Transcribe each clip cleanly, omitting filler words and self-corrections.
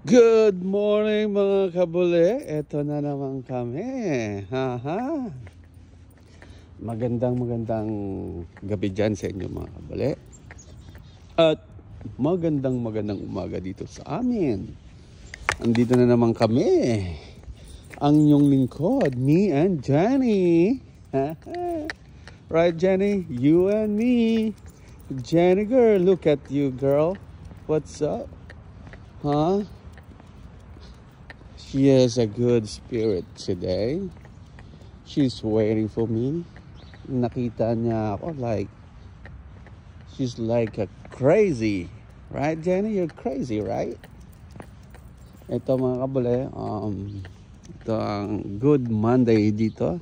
Good morning mga kabule. Eto na naman kami. Haha. Magandang gabi dyan sa inyo mga kabule. At magandang umaga dito sa amin. Andito na naman kami. Ang inyong lingkod, me and Jenny. Right Jenny? You and me. Jenny girl, look at you girl. What's up? Huh? She has a good spirit today. She's waiting for me. Nakita niya ako like, she's like a crazy. Right, Jenny? You're crazy, right? Ito mga kabule, ito ang good Monday dito.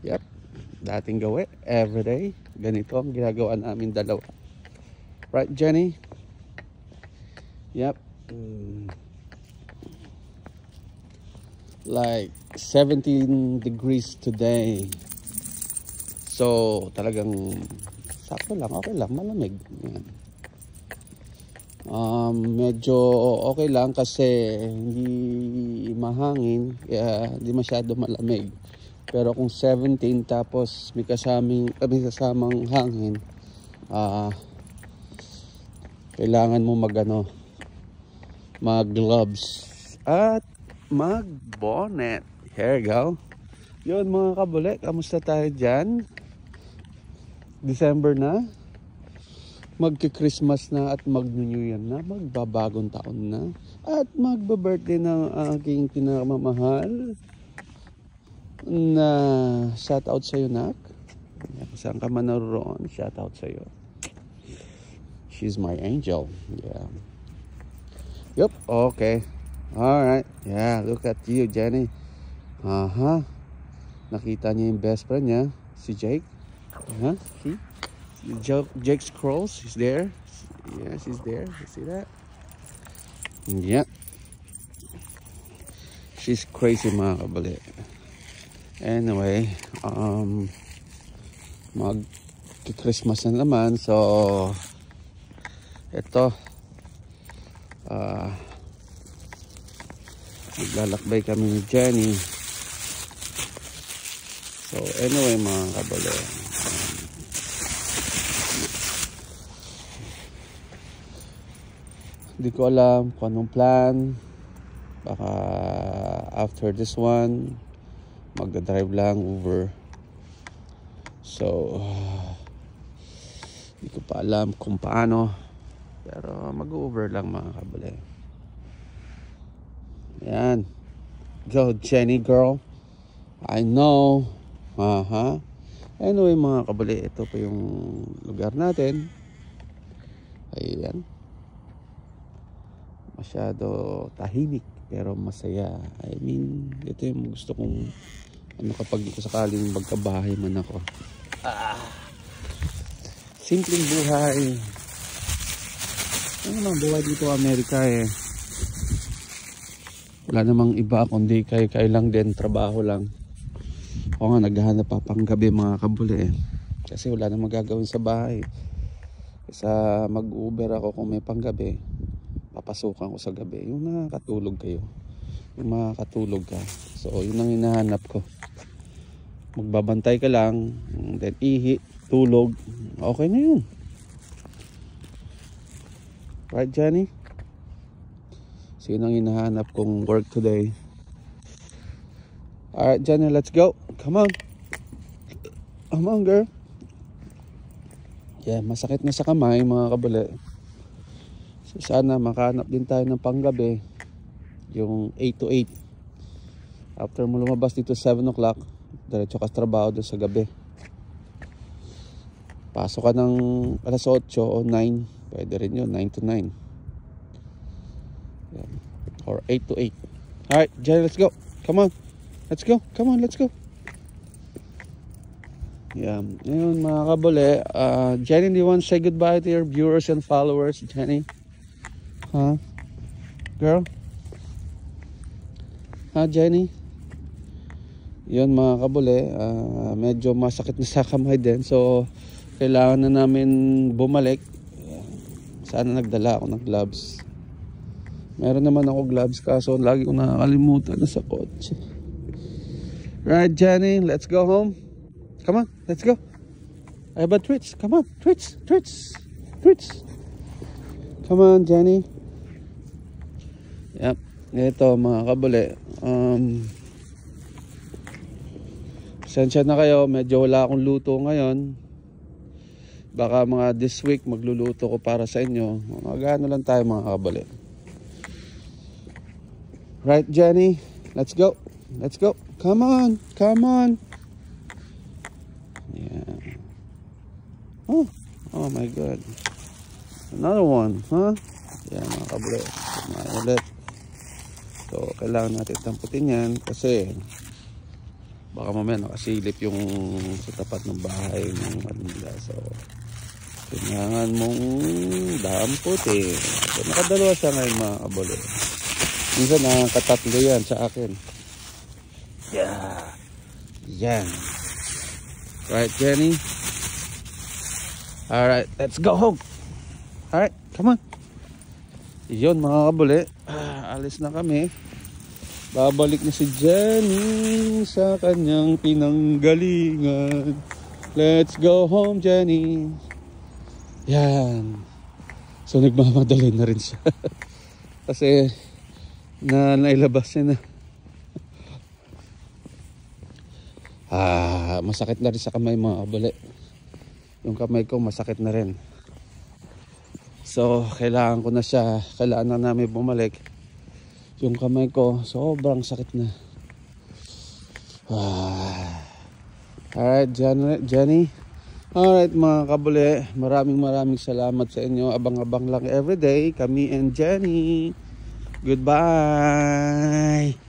Yep, dating gawin, everyday. Ganito ang ginagawa namin dalawa. Right, Jenny? Yep. Like 17 degrees today. So talagang sakto lang, okay lang, malamig. Yan. Medyo okay lang kasi hindi mahangin, kaya hindi masyado malamig. Pero kung 17 tapos may kasamang hangin, kailangan mo mag gloves at mag bonnet. Here you go. Yun mga kabule, kamusta tayo dyan? December na, magki-Christmas na at mag-New Year na, magbabagong taon na, at magba-birthday ng aking pinakamamahal na shout out sa'yo nak. Saan ka man naroon, shout out sa'yo. She's my angel. Yeah. Yup, okay. Alright, yeah, look at you, Jenny. Nakita niya yung best friend niya, si Jake. See? Jake Scrolls, he's there. Yes, he's there. You see that? Yeah. She's crazy mga kabali. Anyway, mag-Christmas na naman, so ito, maglalakbay kami ni Jenny. So anyway mga kabale, hindi ko alam kung anong plan. Baka after this one magdadrive lang over. So hindi ko pa alam kung paano, pero mag-over lang mga kabale. Yan. Go Jenny girl. I know. Anyway mga kabali, ito pa yung lugar natin. Ayan. Masyado tahimik pero masaya. I mean, ito yung gusto kong kapag sakaling magkabahay man ako. Simpleng buhay. Ano naman buhay dito Amerika eh. Wala namang iba kundi kay lang din, trabaho lang. Ako nga naghahanap pa pang gabi mga kabule eh. Kasi wala namang gagawin sa bahay. Sa mag-Uber ako kung may panggabi, papasukan ko sa gabi. Yung nakakatulog kayo. Yung makakatulog ka. So yun ang hinahanap ko. Magbabantay ka lang, then ihi, tulog. Okay na yun. Right Jenny? So yun ang hinahanap kong work today. Alright Jenny, let's go. Come on. Come on girl. Yeah, masakit na sa kamay mga kabule. So sana makahanap din tayo ng panggabi. Yung 8 to 8. After mo lumabas dito 7 o'clock, diretso ka trabaho doon sa gabi. Pasok ka ng alas 8 o 9. Pwede rin yun, 9 to 9. Or 8 to 8. Alright, Jenny, let's go. Come on. Let's go. Come on, let's go. Yeah. Ayun mga kabule. Jenny, do you want to say goodbye to your viewers and followers, Jenny? Huh? Girl? Huh, Jenny? Yun mga kabule. Medyo masakit na sa kamay din. So, kailangan na namin bumalik. Sana nagdala ako ng gloves. Meron naman ako gloves kaso lagi ko nakakalimutan na sa kotse. Right, Jenny, let's go home. Come on, let's go. I have a treats. Come on, treats. Come on, Jenny. Yep. Ito mga kabuli. Pasensya na kayo, medyo wala akong luto ngayon. Baka mga this week magluluto ko para sa inyo. Magano lang tayo mga kabuli. Right, Jenny? Let's go. Let's go. Come on. Yeah. Oh my God. Another one, huh? Yan mga kabuli. Ulit. So, kailangan natin tamputin yan kasi baka mamaya nakasilip yung sa tapat ng bahay ng Manila. So, kailangan mong damputin. So, nakadalawa siya ngayon mga kabuli. Minsan nakakatatlo yan sa akin. Yeah. Yan. Right, Jenny? Alright, let's go home. Alright, come on. Yun mga kabuli. Alis na kami. Babalik na si Jenny sa kanyang pinanggalingan. Let's go home, Jenny. Yan. So nagmamadali na rin siya. Kasi nailabas niya na. Masakit na rin sa kamay mga kabuli. Yung kamay ko masakit na rin. So kailangan ko na siya. Kailangan na namin bumalik. Yung kamay ko sobrang sakit na. Alright, Jenny. Alright mga kabuli, maraming salamat sa inyo. Abang-abang lang everyday kami and Jenny. Goodbye.